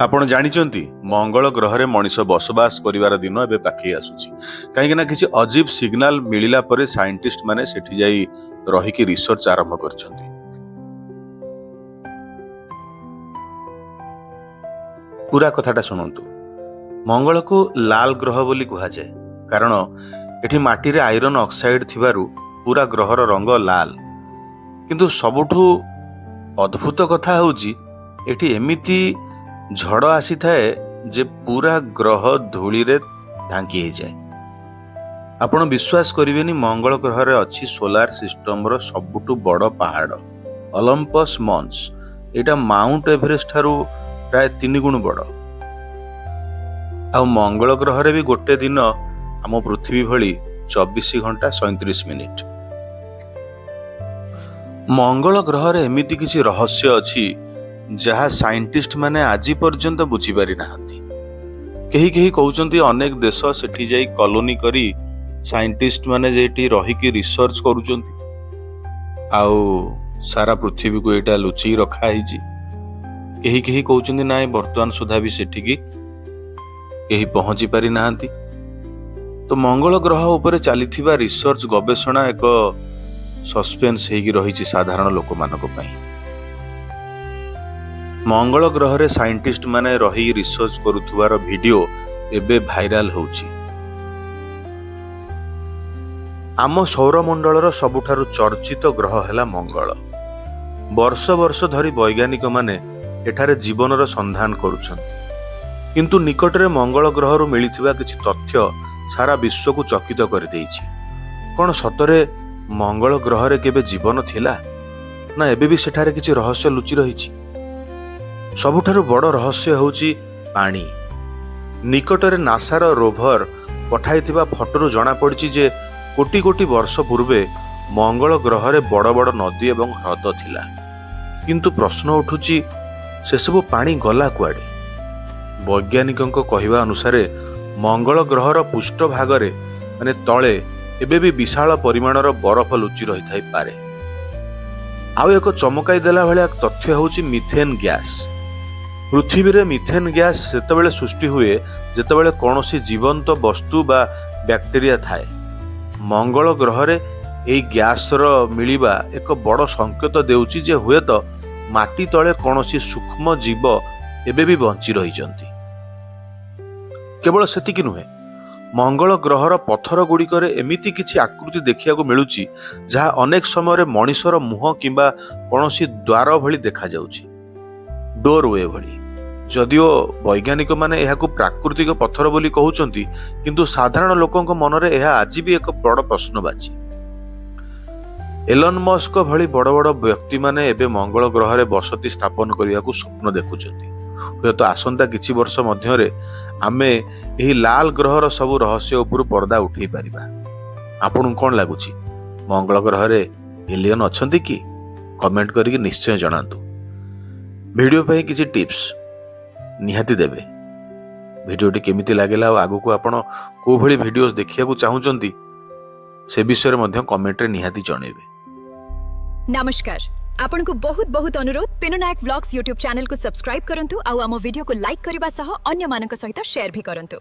आपण जानिचंती मंगल ग्रह रे मनीष बसवास करिवार दिन एबे पाखी आसुची काहेकि ना किसी अजीब सिग्नल मिलिला परे साइंटिस्ट माने सेठी जाई रहिकी रिसर्च आरंभ करछंती। पूरा कथाटा सुनंतु। मंगल को लाल ग्रह बोली कहा जाए कारण एठी माटी रे आयरन ऑक्साइड थिबारु पूरा ग्रहर रंग लाल। किंतु सबुठु अद्भुत कथा होची एठी एमिति झड़ आसी थाए जे पूरा ग्रह धूली रे ढांकी हो जाए। आपण विश्वास करिवेनी मंगल ग्रह रे अछि सोलार सिस्टम रो सबुठु बड़ पहाड़ ओलंपस मॉन्स। एटा माउंट एवरेस्ट ठारू प्राय 3 गुण बड़। आ मंगल ग्रह रे भी गोटे दिन आम पृथ्वी भली 24 घंटा 37 मिनिट। मंगल ग्रह रे एमिति किछि रहस्य अछि जहाँ साइंटिस्ट माने आज पर्यंत बुझी पारि नाहंती। केही केही कहउचंती अनेक देश सेठी जाई कॉलोनी करी साइंटिस्ट माने जेठी रहिकी रिसर्च करूचंती आउ सारा पृथ्वी को एटा लुचि रखा हिची। केही केही कहउचंती नाय वर्तमान सुधा भी सेठी की केही पहुंची पारि नाहंती। तो मंगल ग्रह ऊपर चलीथिबा रिसर्च गवेषणा एक सस्पेंस हेगी रहिची साधारण लोक मानक पई। मंगल ग्रह रे साइंटिस्ट माने रही रिसर्च करुथुवार वीडियो एबे भाइराल होउची। आम सौरमंडलर सबुठारु चर्चित ग्रह हैला मंगल। वर्ष वर्ष धरी वैज्ञानिक माने एठारे जीवनर संधान करुछंती। किंतु निकटरे मंगल ग्रहरु मिलिथिबा किछि तथ्य सारा विश्व को चकित कर देइछि। कोन सतरे मंगल ग्रह रे केबे जीवन थिला ना एबे भी सेठारे किछि रहस्य लुचि रहिछि। सबुठारु बड़ रहस्य होउची पानी। निकटरे नासार रोभर पठाइथिबा फोटोरु जणा पड़िछि जे कोटी कोटी वर्ष पूर्वे मंगल ग्रह रे बड़ बड़ नदी एवं ह्रद थिला। किंतु प्रश्न उठुची से सब पानी गला कुआडे। वैज्ञानिकंक कहिबा अनुसारे मंगल ग्रहर पृष्ठ भागरे माने तळे एबे भी विशाल परिमाणर बरफ लुचि रहि थाई पारे। आउ एक चमकाई देला भलिया तथ्य होउची मिथेन गैस। पृथ्वी रे मिथेन गैस सेतबेले सृष्टि हुए जेतबेले कोनोसी जीवंत वस्तु बा बैक्टेरिया थाए। मंगल ग्रह रे एई गैस रो मिलिबा एक बड़ संकेत देउची जे हुए तो माटी तळे कोनोसी सूक्ष्म जीव एबे भी बंची रहिचंती। केवल सेतिकी नुहे मंगल ग्रहर पत्थर गुड़िकरे एमिति किछि आकृति देखिया को मिलुची जहा अनेक समय मनिषर मुह किंबा कोनोसी द्वार भली देखा जाउची, डोरवे भली। जदिओ वैज्ञानिक माने एहाकु प्राकृतिक पत्थर बोली कहउचंती किंतु साधारण लोकंक मनरे एहा आज भी एक बड़ प्रश्नबाची। एलन मस्क भली बड़ बड़ व्यक्ति माने एबे मंगल ग्रह रे बसति स्थापन करिया को स्वप्न देखुचंती। हुए तो आसंता किछि वर्ष मध्यरे आमे एही लाल ग्रहर सब रहस्य उपर पर्दा उठेई परिबा। आपन कोन लागुची मंगल ग्रह रे एलियन अछंती कि? कमेंट करिके निश्चय जणांतु। वीडियो पे किसी टिप्स निहाती देबे। वीडियोटी केमिति लागेला और आगु को आपण को भली वीडियोस देखिया को चाहुचंती से विषय रे मध्य कमेंट रे निहाती जणेबे। नमस्कार, आपन को बहुत बहुत अनुरोध पिनुनायक व्लॉग्स यूट्यूब चैनल को सब्सक्राइब करंतु आउ आम वीडियो को लाइक करबा सह अन्य मानक सहित शेयर भी करंतु।